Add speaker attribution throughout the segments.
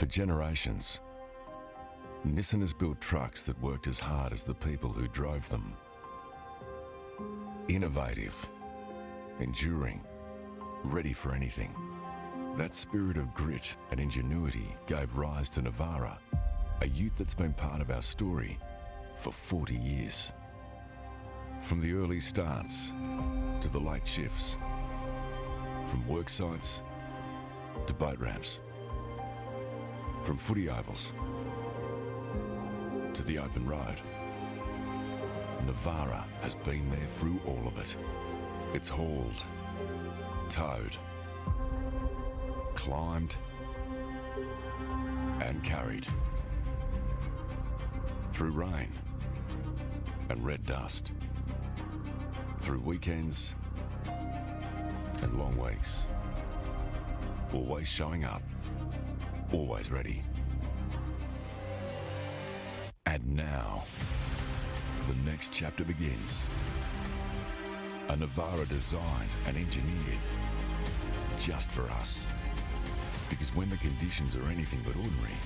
Speaker 1: For generations, Nissan has built trucks that worked as hard as the people who drove them. Innovative, enduring, ready for anything. That spirit of grit and ingenuity gave rise to Navara, a ute that's been part of our story for 40 years. From the early starts to the late shifts, from worksites to boat ramps, from footy ovals to the open road, Navara has been there through all of it. It's hauled, towed, climbed and carried. Through rain and red dust. Through weekends and long weeks. Always showing up, always ready. And now, the next chapter begins. A Navara designed and engineered just for us. Because when the conditions are anything but ordinary,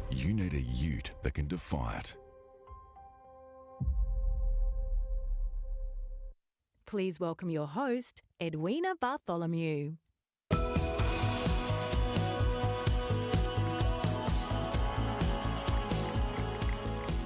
Speaker 1: you need a ute that can defy it.
Speaker 2: Please welcome your host, Edwina Bartholomew.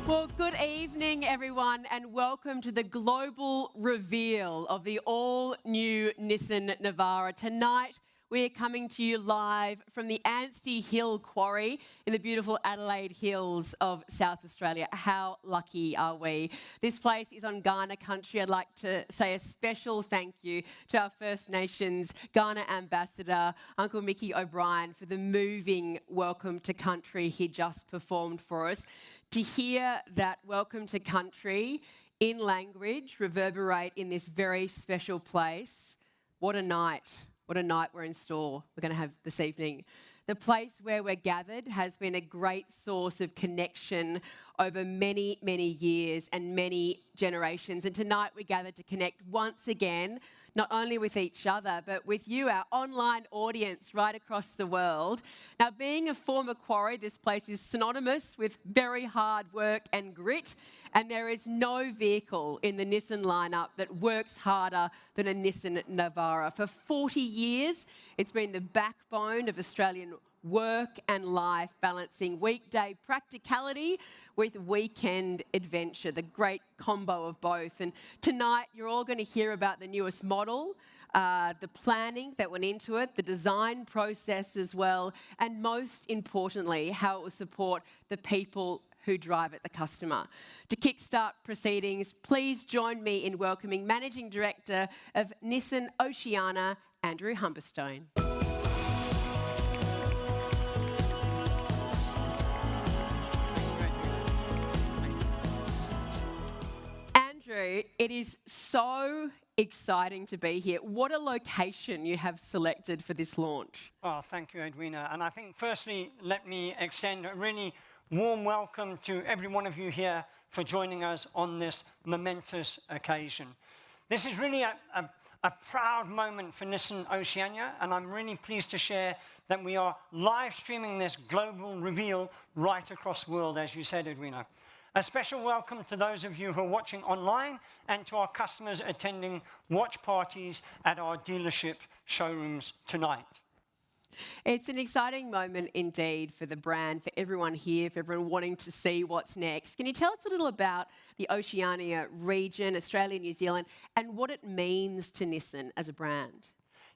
Speaker 3: Well, good evening, everyone, and welcome to the global reveal of the all-new Nissan Navara. Tonight, we are coming to you live from the Anstey Hill Quarry in the beautiful Adelaide Hills of South Australia. How lucky are we? This place is on Kaurna country. I'd like to say a special thank you to our First Nations Kaurna Ambassador, Uncle Mickey O'Brien, for the moving Welcome to Country he just performed for us. To hear that Welcome to Country in language reverberate in this very special place, what a night. What a night we're in store. We're going to have this evening. The place where we're gathered has been a great source of connection over many, many years and many generations. And tonight we gather to connect once again, not only with each other, but with you, our online audience right across the world. Now, being a former quarry, this place is synonymous with very hard work and grit, and there is no vehicle in the Nissan lineup that works harder than a Nissan Navara. For 40 years, it's been the backbone of Australian work and life, balancing weekday practicality with weekend adventure, the great combo of both. And tonight, you're all going to hear about the newest model, the planning that went into it, the design process as well, and most importantly, how it will support the people who drive it, the customer. To kickstart proceedings, please join me in welcoming Managing Director of Nissan Oceania, Andrew Humberstone. Andrew, it is so exciting to be here. What a location you have selected for this launch.
Speaker 4: Oh, thank you, Edwina. And I think firstly, let me extend a really warm welcome to every one of you here for joining us on this momentous occasion. This is really a proud moment for Nissan Oceania, and I'm really pleased to share that we are live streaming this global reveal right across the world, as you said, Edwina. A special welcome to those of you who are watching online and to our customers attending watch parties at our dealership showrooms tonight.
Speaker 3: It's an exciting moment indeed for the brand, for everyone here, for everyone wanting to see what's next. Can you tell us a little about the Oceania region, Australia, New Zealand, and what it means to Nissan as a brand?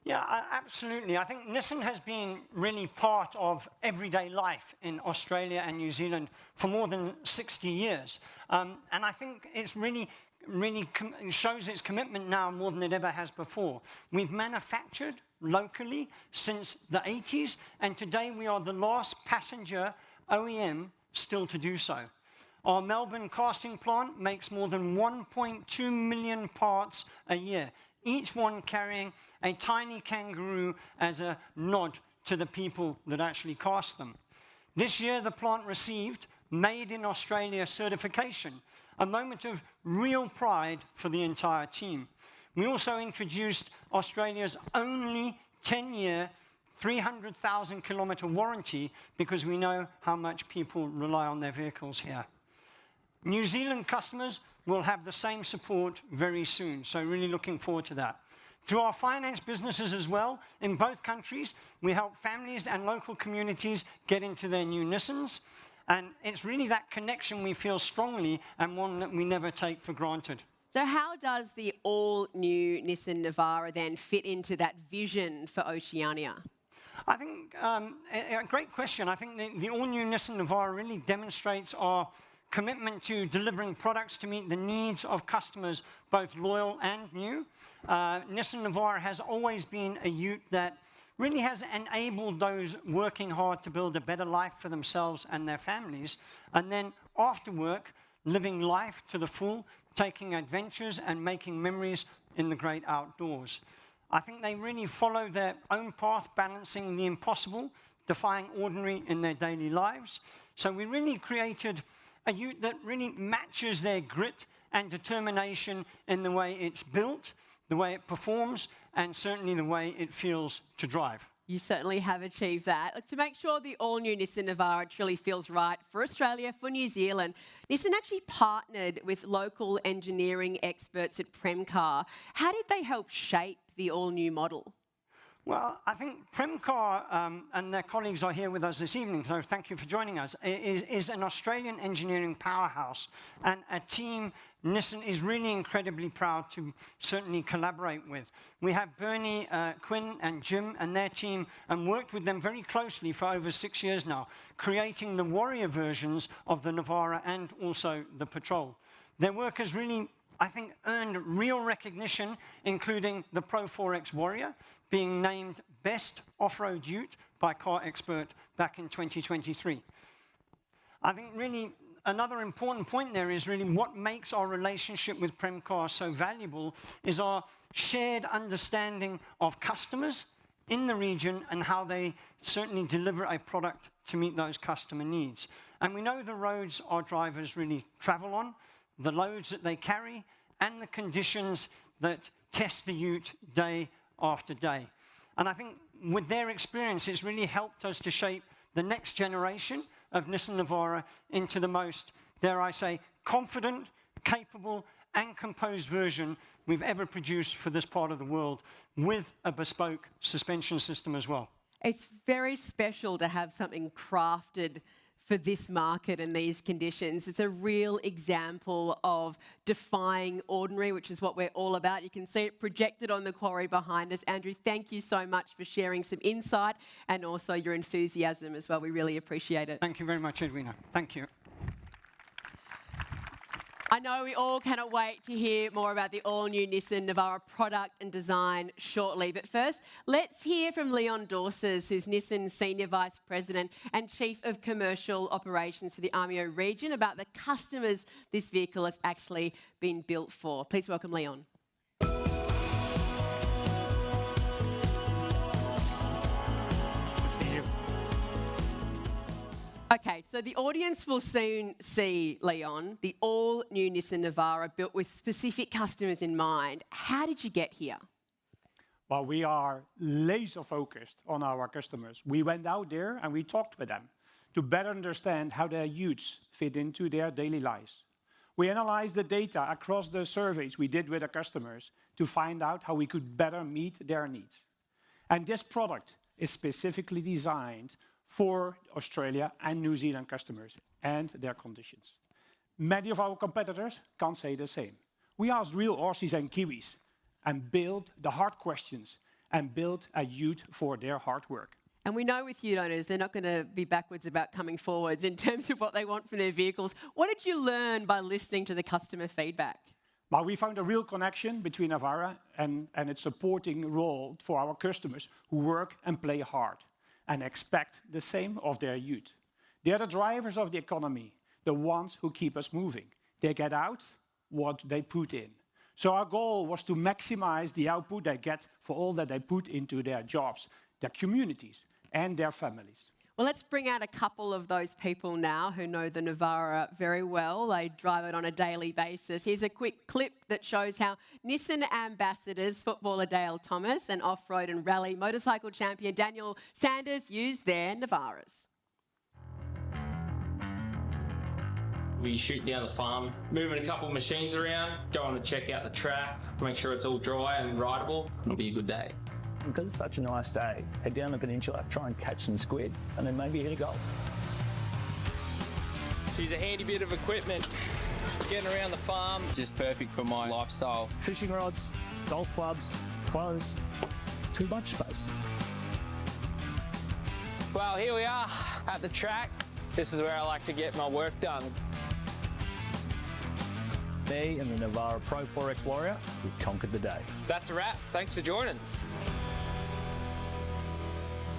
Speaker 4: Yeah, absolutely. I think Nissan has been really part of everyday life in Australia and New Zealand for more than 60 years. And I think it's really shows its commitment now more than it ever has before. We've manufactured locally since the 80s, and today we are the last passenger OEM still to do so. Our Melbourne casting plant makes more than 1.2 million parts a year, each one carrying a tiny kangaroo as a nod to the people that actually cast them. This year, the plant received Made in Australia certification, a moment of real pride for the entire team. We also introduced Australia's only 10-year 300,000 kilometer warranty because we know how much people rely on their vehicles here. New Zealand customers will have the same support very soon, so really looking forward to that. Through our finance businesses as well, in both countries, we help families and local communities get into their new Nissans, and it's really that connection we feel strongly and one that we never take for granted.
Speaker 3: So how does the all-new Nissan Navara then fit into that vision for Oceania?
Speaker 4: I think a great question. I think the all-new Nissan Navara really demonstrates our commitment to delivering products to meet the needs of customers, both loyal and new. Nissan Navara has always been a ute that really has enabled those working hard to build a better life for themselves and their families, and then after work, living life to the full, taking adventures and making memories in the great outdoors. I think they really follow their own path, balancing the impossible, defying ordinary in their daily lives. So we really created a ute that really matches their grit and determination in the way it's built, the way it performs, and certainly the way it feels to drive.
Speaker 3: You certainly have achieved that. Look, to make sure the all-new Nissan Navara truly feels right for Australia, for New Zealand, Nissan actually partnered with local engineering experts at Premcar. How did they help shape the all-new model?
Speaker 4: Well, I think Premcar and their colleagues are here with us this evening, so thank you for joining us, is an Australian engineering powerhouse and a team Nissan is really incredibly proud to certainly collaborate with. We have Bernie, Quinn and Jim and their team and worked with them very closely for over 6 years now, creating the Warrior versions of the Navara and also the Patrol. Their work has really, I think, earned real recognition, including the Pro 4X Warrior, being named Best Off-Road Ute by Car Expert back in 2023. I think really another important point there is really what makes our relationship with Premcar so valuable is our shared understanding of customers in the region and how they certainly deliver a product to meet those customer needs. And we know the roads our drivers really travel on, the loads that they carry, and the conditions that test the ute day after day. And I think with their experience, it's really helped us to shape the next generation of Nissan Navara into the most, dare I say, confident, capable, and composed version we've ever produced for this part of the world, with a bespoke suspension system as well.
Speaker 3: It's very special to have something crafted for this market and these conditions. It's a real example of defying ordinary, which is what we're all about. You can see it projected on the quarry behind us. Andrew, thank you so much for sharing some insight and also your enthusiasm as well. We really appreciate it.
Speaker 4: Thank you very much, Edwina. Thank you.
Speaker 3: I know we all cannot wait to hear more about the all-new Nissan Navara product and design shortly. But first, let's hear from Leon Dorssers, who's Nissan's Senior Vice President and Chief of Commercial Operations for the AMIO region, about the customers this vehicle has actually been built for. Please welcome Leon. Okay, so the audience will soon see, Leon, the all-new Nissan Navara built with specific customers in mind. How did you get here?
Speaker 5: Well, we are laser focused on our customers. We went out there and we talked with them to better understand how their utes fit into their daily lives. We analyzed the data across the surveys we did with our customers to find out how we could better meet their needs. And this product is specifically designed for Australia and New Zealand customers and their conditions. Many of our competitors can't say the same. We asked real Aussies and Kiwis and built the hard questions and built a ute for their hard work.
Speaker 3: And we know with ute owners, they're not going to be backwards about coming forwards in terms of what they want from their vehicles. What did you learn by listening to the customer feedback?
Speaker 5: Well, we found a real connection between Navara and its supporting role for our customers who work and play hard and expect the same of their ute. They are the drivers of the economy, the ones who keep us moving. They get out what they put in. So our goal was to maximize the output they get for all that they put into their jobs, their communities, and their families.
Speaker 3: Well, let's bring out a couple of those people now who know the Navara very well. They drive it on a daily basis. Here's a quick clip that shows how Nissan ambassadors, footballer Dale Thomas and off-road and rally motorcycle champion Daniel Sanders use their Navaras.
Speaker 6: We shoot down the farm, moving a couple of machines around, going to check out the track, make sure it's all dry and rideable. It'll be a good day.
Speaker 7: Because it's such a nice day, head down the peninsula, try and catch some squid, and then maybe hit a goal.
Speaker 6: She's a handy bit of equipment, getting around the farm, just perfect for my lifestyle.
Speaker 7: Fishing rods, golf clubs, clothes, too much space.
Speaker 6: Well, here we are at the track. This is where I like to get my work done.
Speaker 7: Me and the Navara Pro 4X Warrior, we conquered the day.
Speaker 6: That's a wrap. Thanks for joining.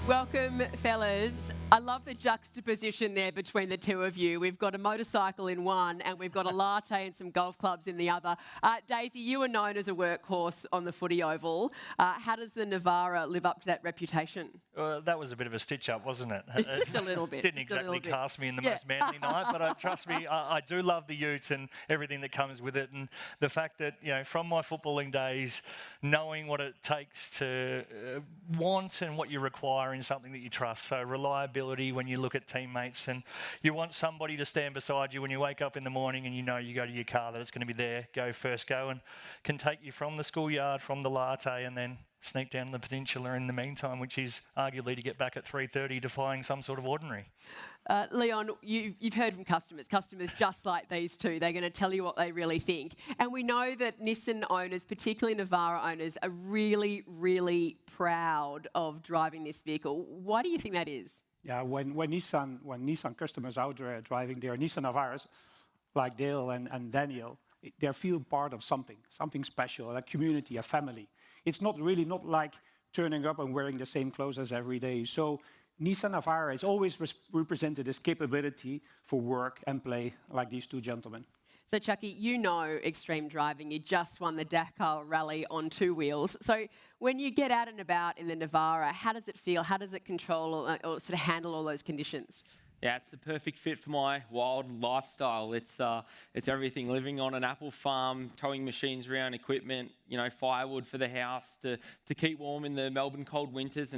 Speaker 3: Welcome, fellas. I love the juxtaposition there between the two of you. We've got a motorcycle in one and we've got a latte and some golf clubs in the other. Daisy, you were known as a workhorse on the footy oval. How does the Navara live up to that reputation?
Speaker 8: That was a bit of a stitch-up, wasn't it?
Speaker 3: Just a little bit.
Speaker 8: Didn't exactly cast me in the most manly night, but trust me, I do love the ute and everything that comes with it, and the fact that, you know, from my footballing days, knowing what it takes to want and what you require in something that you trust. So reliability when you look at teammates, and you want somebody to stand beside you when you wake up in the morning and you know you go to your car that it's going to be there, first go, and can take you from the schoolyard, from the latte, and then sneak down the peninsula in the meantime, which is arguably to get back at 3:30 defying some sort of ordinary.
Speaker 3: Leon, you've heard from customers just like these two. They're going to tell you what they really think. And we know that Nissan owners, particularly Navara owners, are really, really proud of driving this vehicle. Why do you think that is?
Speaker 5: Yeah, when Nissan customers out there driving their Nissan Navaras, like Dale and Daniel, they feel part of something special, a community, a family. It's not like turning up and wearing the same clothes as every day. So Nissan Navara has always represented this capability for work and play, like these two gentlemen.
Speaker 3: So Chucky, you know extreme driving. You just won the Dakar Rally on two wheels. So when you get out and about in the Navara, how does it feel? How does it control or sort of handle all those conditions?
Speaker 6: Yeah, it's the perfect fit for my wild lifestyle. It's everything: living on an apple farm, towing machines around, equipment, you know, firewood for the house to keep warm in the Melbourne cold winters,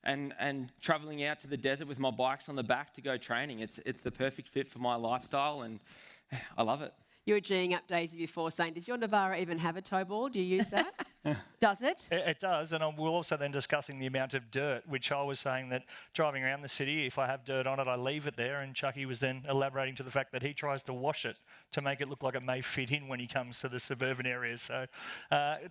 Speaker 6: and travelling out to the desert with my bikes on the back to go training. It's the perfect fit for my lifestyle, and I love it.
Speaker 3: You were geeing up, Daisy, before saying, does your Navara even have a tow ball? Do you use that? Does it?
Speaker 8: It does, and we're also then discussing the amount of dirt, which I was saying that driving around the city, if I have dirt on it, I leave it there, and Chucky was then elaborating to the fact that he tries to wash it to make it look like it may fit in when he comes to the suburban areas. So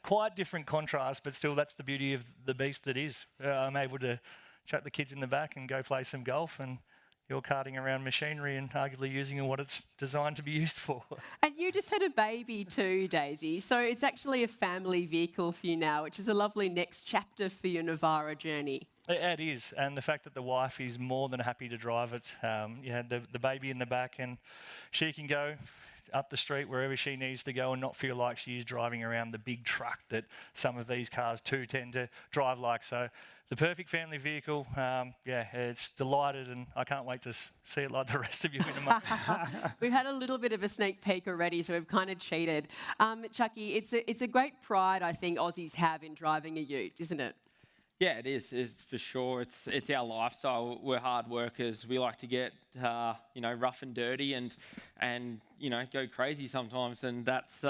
Speaker 8: quite different contrast, but still that's the beauty of the beast that is. I'm able to chuck the kids in the back and go play some golf, and you're carting around machinery and arguably using what it's designed to be used for.
Speaker 3: And you just had a baby too, Daisy. So it's actually a family vehicle for you now, which is a lovely next chapter for your Navara journey.
Speaker 8: It is, and the fact that the wife is more than happy to drive it. You know, the baby in the back, and she can go up the street wherever she needs to go and not feel like she's driving around the big truck that some of these cars too tend to drive like. So the perfect family vehicle. Yeah, it's delighted, and I can't wait to see it like the rest of you in a month.
Speaker 3: We've had a little bit of a sneak peek already, so we've kind of cheated. Chucky, it's a great pride I think Aussies have in driving a ute, isn't it?
Speaker 6: Yeah, it is. It's for sure. It's our lifestyle. We're hard workers. We like to get you know, rough and dirty and you know, go crazy sometimes. And that's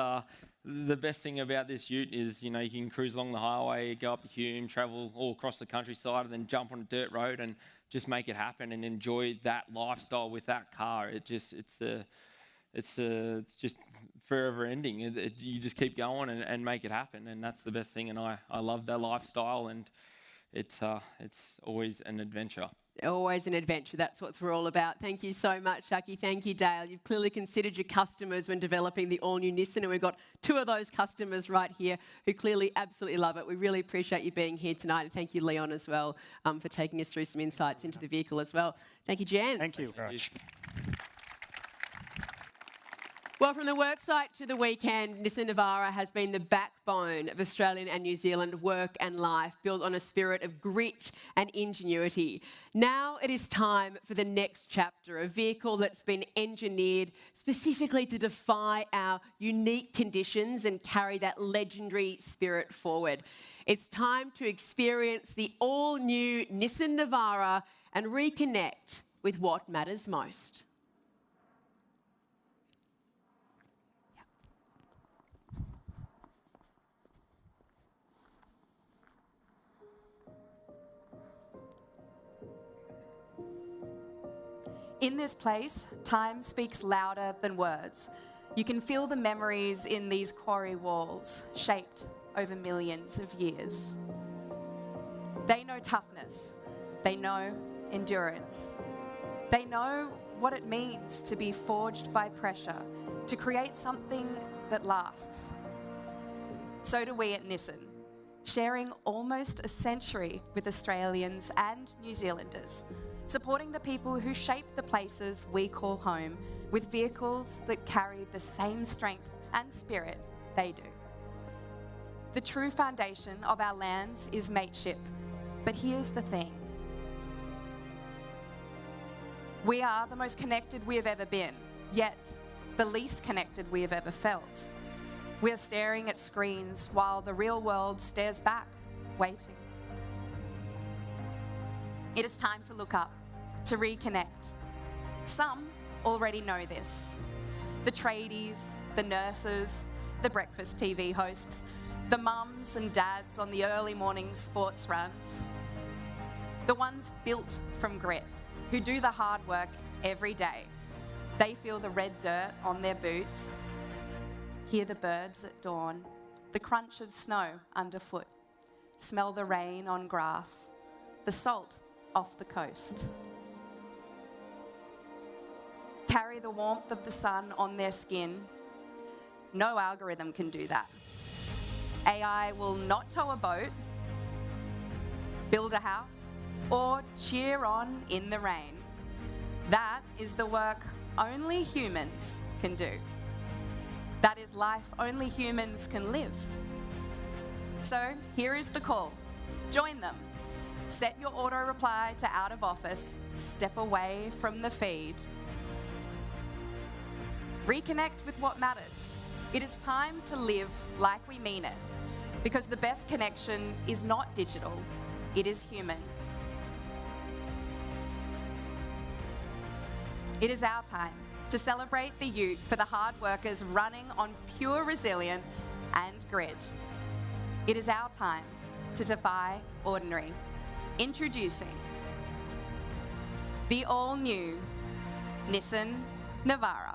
Speaker 6: the best thing about this ute is, you know, you can cruise along the highway, go up the Hume, travel all across the countryside, and then jump on a dirt road and just make it happen and enjoy that lifestyle with that car. It's just forever ending. You just keep going and make it happen, and that's the best thing. And I love that lifestyle, and it's always an adventure.
Speaker 3: Always an adventure. That's what we're all about. Thank you so much, Chucky. Thank you, Dale. You've clearly considered your customers when developing the all-new Nissan, and we've got two of those customers right here who clearly absolutely love it. We really appreciate you being here tonight, and thank you, Leon, as well, for taking us through some insights into the vehicle as well. Thank you, Jan.
Speaker 5: Thank you.
Speaker 8: Right.
Speaker 3: Well, from the worksite to the weekend, Nissan Navara has been the backbone of Australian and New Zealand work and life, built on a spirit of grit and ingenuity. Now it is time for the next chapter, a vehicle that's been engineered specifically to defy our unique conditions and carry that legendary spirit forward. It's time to experience the all-new Nissan Navara and reconnect with what matters most.
Speaker 9: In this place, time speaks louder than words. You can feel the memories in these quarry walls, shaped over millions of years. They know toughness. They know endurance. They know what it means to be forged by pressure, to create something that lasts. So do we at Nissan, sharing almost a century with Australians and New Zealanders, supporting the people who shape the places we call home with vehicles that carry the same strength and spirit they do. The true foundation of our lands is mateship, but here's the thing. We are the most connected we have ever been, yet the least connected we have ever felt. We are staring at screens while the real world stares back, waiting. It is time to look up, to reconnect. Some already know this. The tradies, the nurses, the breakfast TV hosts, the mums and dads on the early morning sports runs. The ones built from grit, who do the hard work every day. They feel the red dirt on their boots, hear the birds at dawn, the crunch of snow underfoot, smell the rain on grass, the salt off the coast. Carry the warmth of the sun on their skin. No algorithm can do that. AI will not tow a boat, build a house, or cheer on in the rain. That is the work only humans can do. That is life only humans can live. So here is the call. Join them. Set your auto reply to out of office. Step away from the feed. Reconnect with what matters. It is time to live like we mean it, because the best connection is not digital, it is human. It is our time to celebrate the Ute for the hard workers running on pure resilience and grit. It is our time to defy ordinary. Introducing the all-new Nissan Navara.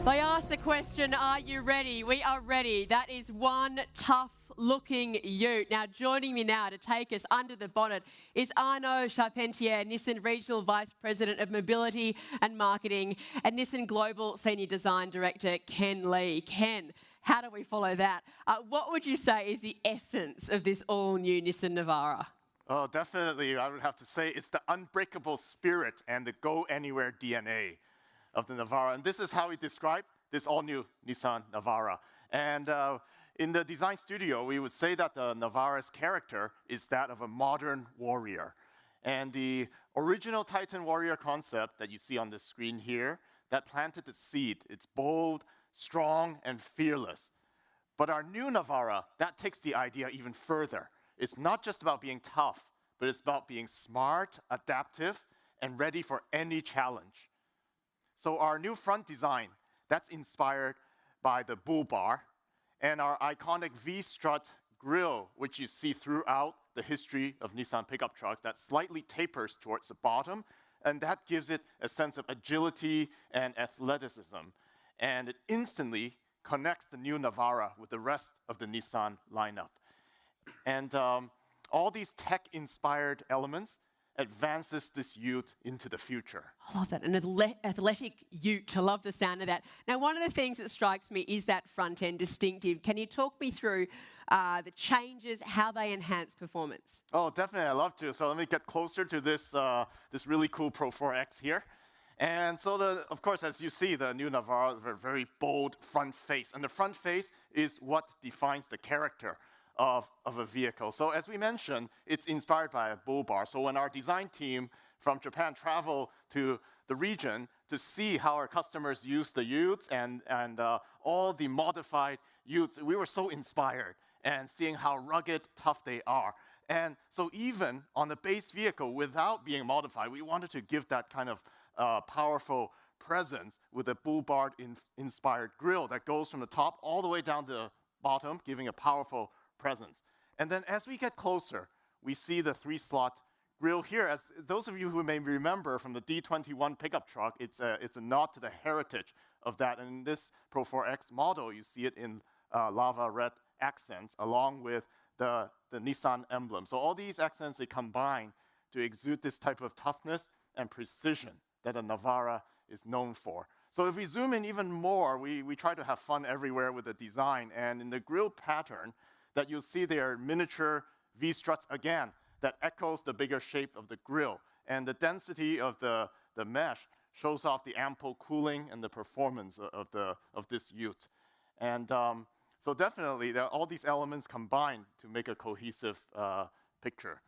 Speaker 3: They asked the question, are you ready? We are ready. That is one tough-looking ute. Now, joining me now to take us under the bonnet is Arnaud Charpentier, Nissan Regional Vice President of Mobility and Marketing, and Nissan Global Senior Design Director, Ken Lee. Ken, how do we follow that? What would you say is the essence of this all-new Nissan Navara?
Speaker 10: Oh, definitely. I would have to say it's the unbreakable spirit and the go-anywhere DNA of the Navara. And this is how we describe this all-new Nissan Navara. And in the design studio, we would say that the Navara's character is that of a modern warrior. And the original Titan warrior concept that you see on the screen here, that planted the seed. It's bold, strong, and fearless. But our new Navara, that takes the idea even further. It's not just about being tough, but it's about being smart, adaptive, and ready for any challenge. So our new front design, that's inspired by the bull bar, and our iconic V-strut grille, which you see throughout the history of Nissan pickup trucks, that slightly tapers towards the bottom, and that gives it a sense of agility and athleticism. And it instantly connects the new Navara with the rest of the Nissan lineup. And all these tech-inspired elements advances this ute into the future.
Speaker 3: I love that, an athletic ute. I love the sound of that. Now, one of the things that strikes me is that front end distinctive. Can you talk me through the changes, how they enhance performance?
Speaker 10: Oh, definitely, I'd love to. So let me get closer to this, this really cool Pro 4X here. And so, of course, as you see, the new Navara has a very bold front face. And the front face is what defines the character of a vehicle. So as we mentioned, it's inspired by a bull bar. So when our design team from Japan travel to the region to see how our customers use the utes and all the modified utes, we were so inspired and seeing how rugged, tough they are. And so even on the base vehicle, without being modified, we wanted to give that kind of powerful presence with a bull bar inspired grille that goes from the top all the way down to the bottom, giving a powerful presence. And then as we get closer, we see the 3-slot grille here. As those of you who may remember from the D21 pickup truck, it's a nod to the heritage of that. And in this Pro 4X model, you see it in lava red accents along with the Nissan emblem. So all these accents, they combine to exude this type of toughness and precision that a Navara is known for. So if we zoom in even more, we try to have fun everywhere with the design. And in the grille pattern, that you'll see there miniature V-struts again that echoes the bigger shape of the grille. And the density of the mesh shows off the ample cooling and the performance of this ute. And so definitely, all these elements combine to make a cohesive picture.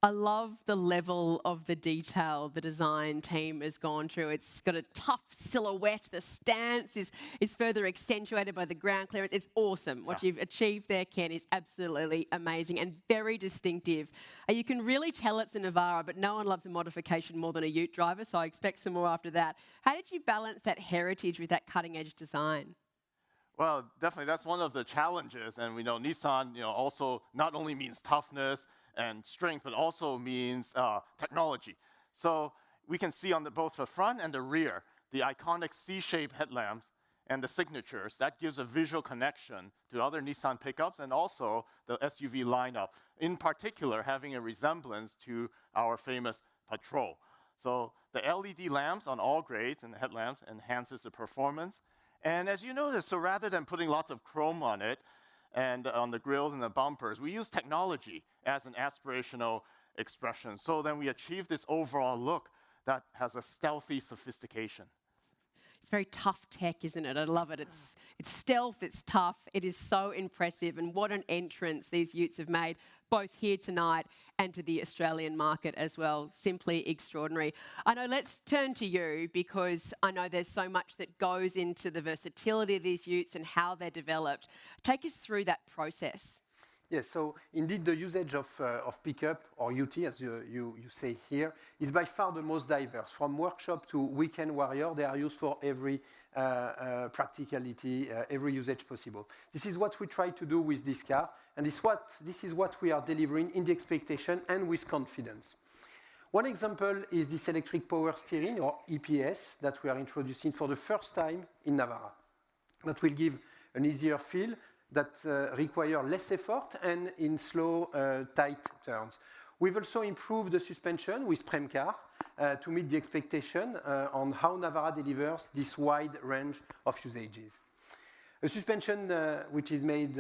Speaker 3: I love the level of the detail the design team has gone through. It's got a tough silhouette. The stance is further accentuated by the ground clearance. It's awesome. What you've achieved there, Ken, is absolutely amazing and very distinctive. You can really tell it's a Navara, but no one loves a modification more than a ute driver, so I expect some more after that. How did you balance that heritage with that cutting-edge design?
Speaker 10: Well, definitely, that's one of the challenges. And we know Nissan, also not only means toughness and strength, but also means technology. So we can see on both the front and the rear, the iconic C-shaped headlamps and the signatures. That gives a visual connection to other Nissan pickups and also the SUV lineup, in particular having a resemblance to our famous Patrol. So the LED lamps on all grades and the headlamps enhances the performance. And as you notice, so rather than putting lots of chrome on it, and on the grills and the bumpers, we use technology as an aspirational expression. So then we achieve this overall look that has a stealthy sophistication.
Speaker 3: It's very tough tech, isn't it? I love it. It's stealth, it's tough, it is so impressive, and what an entrance these utes have made, both here tonight and to the Australian market as well. Simply extraordinary. I know, let's turn to you, because I know there's so much that goes into the versatility of these utes and how they're developed. Take us through that process.
Speaker 11: Yes, so indeed the usage of pickup, or UT as you say here, is by far the most diverse. From workshop to weekend warrior, they are used for every practicality, every usage possible. This is what we try to do with this car, and this is what we are delivering in the expectation and with confidence. One example is this electric power steering, or EPS, that we are introducing for the first time in Navara. That will give an easier feel that require less effort and in slow, tight turns. We've also improved the suspension with Premcar to meet the expectation on how Navara delivers this wide range of usages. A suspension which is made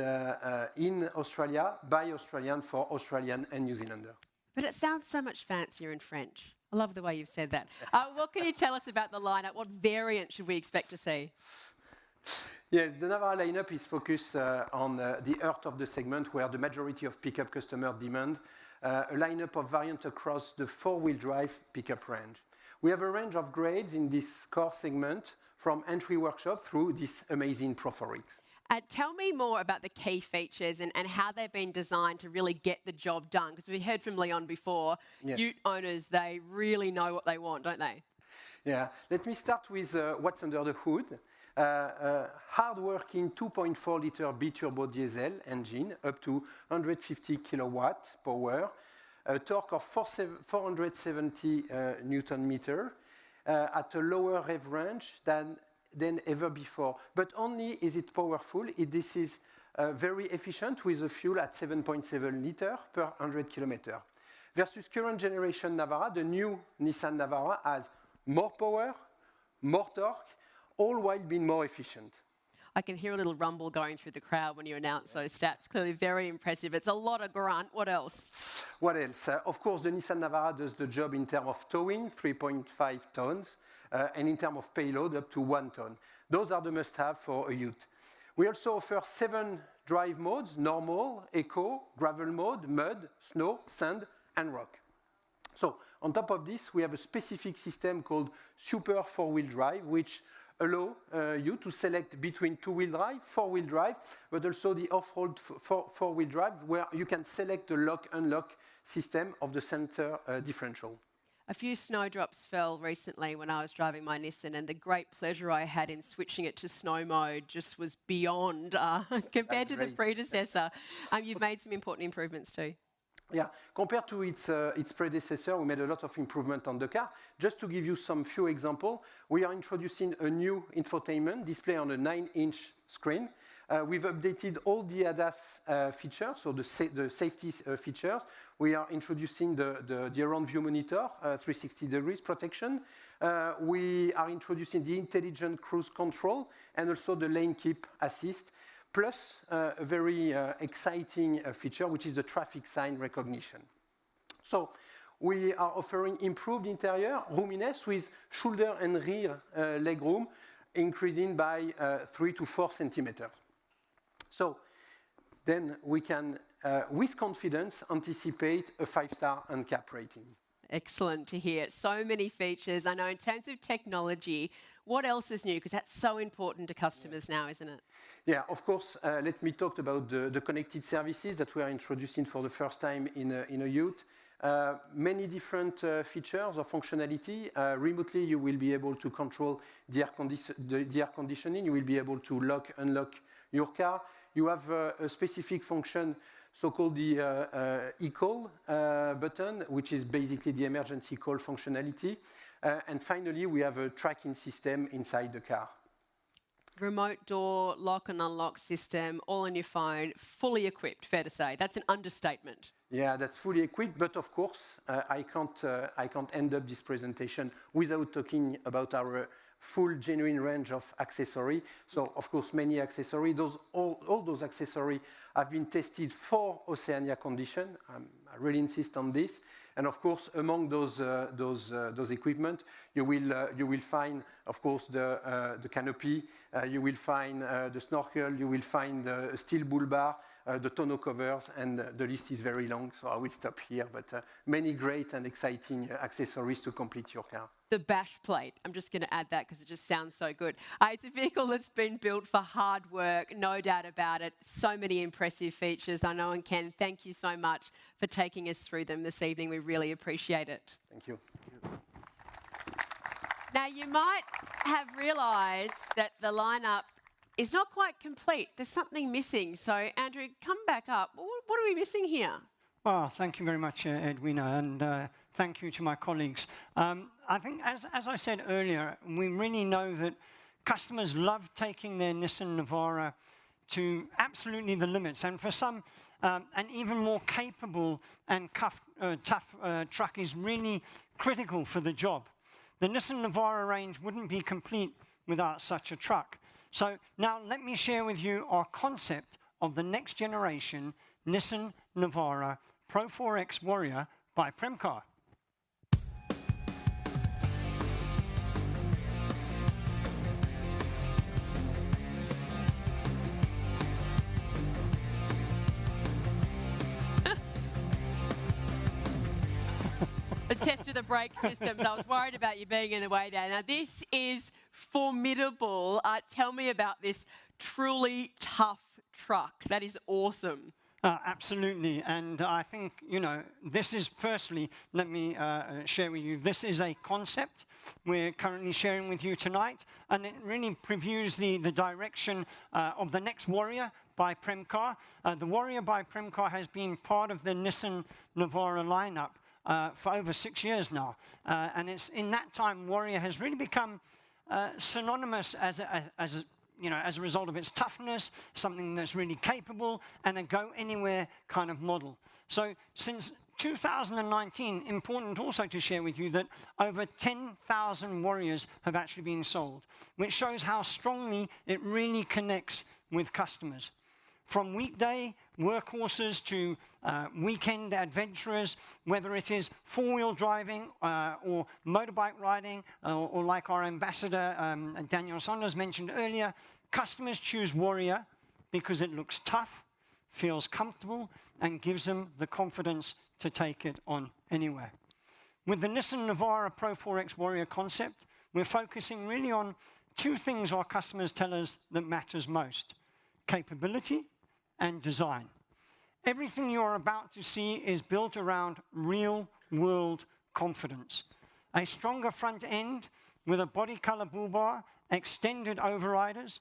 Speaker 11: in Australia by Australian for Australian and New Zealander.
Speaker 3: But it sounds so much fancier in French. I love the way you've said that. What can you tell us about the lineup? What variant should we expect to see?
Speaker 11: Yes, the Navara lineup is focused on the heart of the segment where the majority of pickup customer demand a lineup of variants across the four-wheel drive pickup range. We have a range of grades in this core segment from entry workshop through this amazing Pro 4X.
Speaker 3: Tell me more about the key features and how they've been designed to really get the job done. Because we heard from Leon before,
Speaker 11: yes.
Speaker 3: Ute owners, they really know what they want, don't they?
Speaker 11: Yeah, let me start with what's under the hood. Hard-working 2.4-liter bi-turbo diesel engine up to 150 kilowatt power, a torque of 470 Newton meter at a lower rev range than ever before. But only is it powerful, this is very efficient with a fuel at 7.7 liter per 100 kilometer. Versus current generation Navara, the new Nissan Navara has more power, more torque, all while being more efficient.
Speaker 3: I can hear a little rumble going through the crowd when you announce those stats. Clearly very impressive. It's a lot of grunt. What else?
Speaker 11: What else? Of course, the Nissan Navara does the job in terms of towing, 3.5 tons, and in terms of payload, up to 1 ton. Those are the must-have for a Ute. We also offer 7 drive modes: normal, eco, gravel mode, mud, snow, sand, and rock. So, on top of this, we have a specific system called Super 4-wheel drive, which allow you to select between 2-wheel drive, 4-wheel drive, but also the off-road 4-wheel drive, where you can select the lock-unlock system of the center differential.
Speaker 3: A few snowdrops fell recently when I was driving my Nissan, and the great pleasure I had in switching it to snow mode just was beyond compared to the predecessor. You've made some important improvements too.
Speaker 11: Yeah, compared to its predecessor, we made a lot of improvement on the car. Just to give you some few examples, we are introducing a new infotainment display on a 9-inch screen. We've updated all the ADAS features, so the safety features. We are introducing the around view monitor, 360 degrees protection. We are introducing the intelligent cruise control and also the lane keep assist. Plus a very exciting feature, which is the traffic sign recognition. So we are offering improved interior roominess with shoulder and rear leg room increasing by 3 to 4 centimeters. So then we can, with confidence, anticipate a 5-star NCAP rating.
Speaker 3: Excellent to hear. So many features. I know in terms of technology, what else is new? Because that's so important to customers now, isn't it?
Speaker 11: Yeah, of course. Let me talk about the connected services that we are introducing for the first time in a Ute. Many different features or functionality. Remotely, you will be able to control the air conditioning. You will be able to lock, unlock your car. You have a specific function, so-called the e-call button, which is basically the emergency call functionality. And finally, we have a tracking system inside the car.
Speaker 3: Remote door, lock and unlock system, all on your phone, fully equipped, fair to say. That's an understatement.
Speaker 11: Yeah, that's fully equipped, but of course, I can't end up this presentation without talking about our full genuine range of accessories. So, of course, many accessories. All those accessories have been tested for Oceania condition. I really insist on this. And of course, among those equipment, you will find, of course, the canopy. You will find the snorkel. You will find the steel bull bar, the tonneau covers, and the list is very long. So I will stop here. But many great and exciting accessories to complete your car.
Speaker 3: The bash plate. I'm just going to add that because it just sounds so good. It's a vehicle that's been built for hard work, no doubt about it. So many impressive features. Arnaud and Ken, thank you so much for taking us through them this evening. We really appreciate it.
Speaker 11: Thank you.
Speaker 3: Now, you might have realised that the lineup is not quite complete. There's something missing. So, Andrew, come back up. What are we missing here?
Speaker 4: Oh, thank you very much, Edwina. And thank you to my colleagues. I think, as I said earlier, we really know that customers love taking their Nissan Navara to absolutely the limits. And for some, an even more capable and tough truck is really critical for the job. The Nissan Navara range wouldn't be complete without such a truck. So now let me share with you our concept of the next generation Nissan Navara Pro 4X Warrior by Premcar.
Speaker 3: The test of the brake systems. I was worried about you being in the way there. Now, this is formidable. Tell me about this truly tough truck. That is awesome.
Speaker 4: Absolutely. And I think, this is firstly, let me share with you, this is a concept we're currently sharing with you tonight. And it really previews the direction of the next Warrior by Premcar. The Warrior by Premcar has been part of the Nissan Navara lineup for over 6 years now. And it's in that time, Warrior has really become synonymous as a result of its toughness, something that's really capable, and a go-anywhere kind of model. So since 2019, important also to share with you that over 10,000 Warriors have actually been sold, which shows how strongly it really connects with customers. From weekday workhorses to weekend adventurers, whether it is four-wheel driving or motorbike riding, or like our ambassador Daniel Saunders mentioned earlier, customers choose Warrior because it looks tough, feels comfortable, and gives them the confidence to take it on anywhere. With the Nissan Navara Pro 4X Warrior concept, we're focusing really on two things our customers tell us that matters most: capability and design. Everything you're about to see is built around real-world confidence. A stronger front end with a body color bull bar, extended overriders,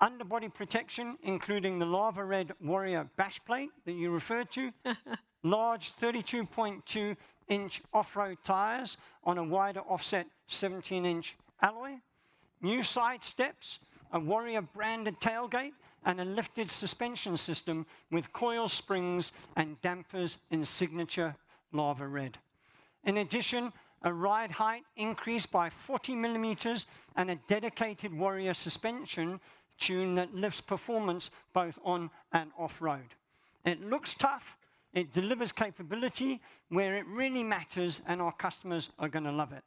Speaker 4: underbody protection, including the lava red Warrior bash plate that you referred to, large 32.2-inch off-road tires on a wider offset 17-inch alloy, new side steps, a Warrior branded tailgate, and a lifted suspension system with coil springs and dampers in signature lava red. In addition, a ride height increase by 40 millimeters and a dedicated Warrior suspension tune that lifts performance both on and off-road. It looks tough, it delivers capability where it really matters, and our customers are going to love it.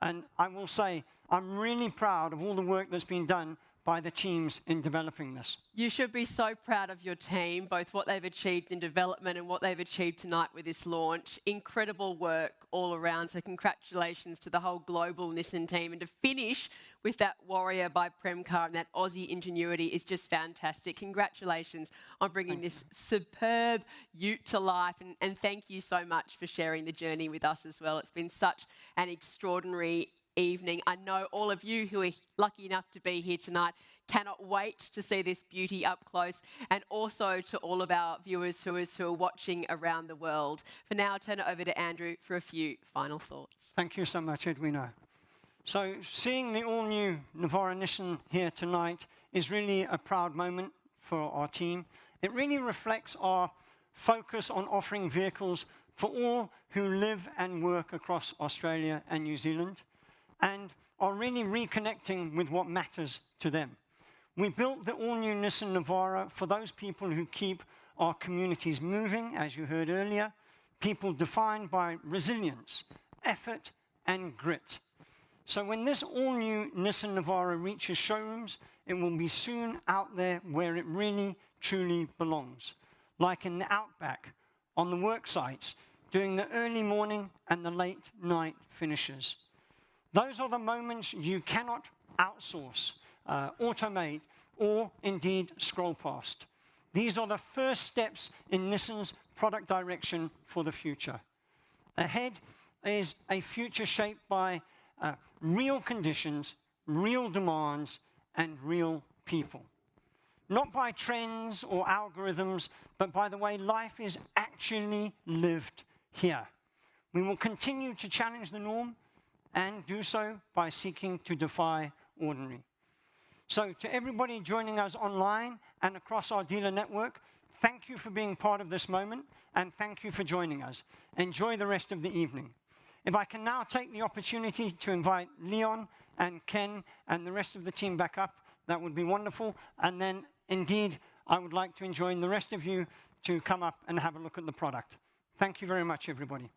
Speaker 4: And I will say, I'm really proud of all the work that's been done by the teams in developing this.
Speaker 3: You should be so proud of your team, both what they've achieved in development and what they've achieved tonight with this launch. Incredible work all around, so congratulations to the whole global Nissan team. And to finish with that Warrior by Premcar and that Aussie ingenuity is just fantastic. Congratulations on bringing this superb ute to life, and thank you so much for sharing the journey with us as well. It's been such an extraordinary evening. I know all of you who are lucky enough to be here tonight cannot wait to see this beauty up close, and also to all of our viewers who are watching around the world. For now, I'll turn it over to Andrew for a few final thoughts.
Speaker 4: Thank you so much, Edwina. So seeing the all-new Navara Nissan here tonight is really a proud moment for our team. It really reflects our focus on offering vehicles for all who live and work across Australia and New Zealand, and are really reconnecting with what matters to them. We built the all-new Nissan Navara for those people who keep our communities moving, as you heard earlier, people defined by resilience, effort, and grit. So when this all-new Nissan Navara reaches showrooms, it will be soon out there where it really, truly belongs, like in the Outback, on the work sites, doing the early morning and the late night finishes. Those are the moments you cannot outsource, automate, or indeed scroll past. These are the first steps in Nissan's product direction for the future. Ahead is a future shaped by real conditions, real demands, and real people. Not by trends or algorithms, but by the way life is actually lived here. We will continue to challenge the norm and do so by seeking to defy ordinary. So to everybody joining us online and across our dealer network, thank you for being part of this moment, and thank you for joining us. Enjoy the rest of the evening. If I can now take the opportunity to invite Leon and Ken and the rest of the team back up, that would be wonderful. And then, indeed, I would like to join the rest of you to come up and have a look at the product. Thank you very much, everybody.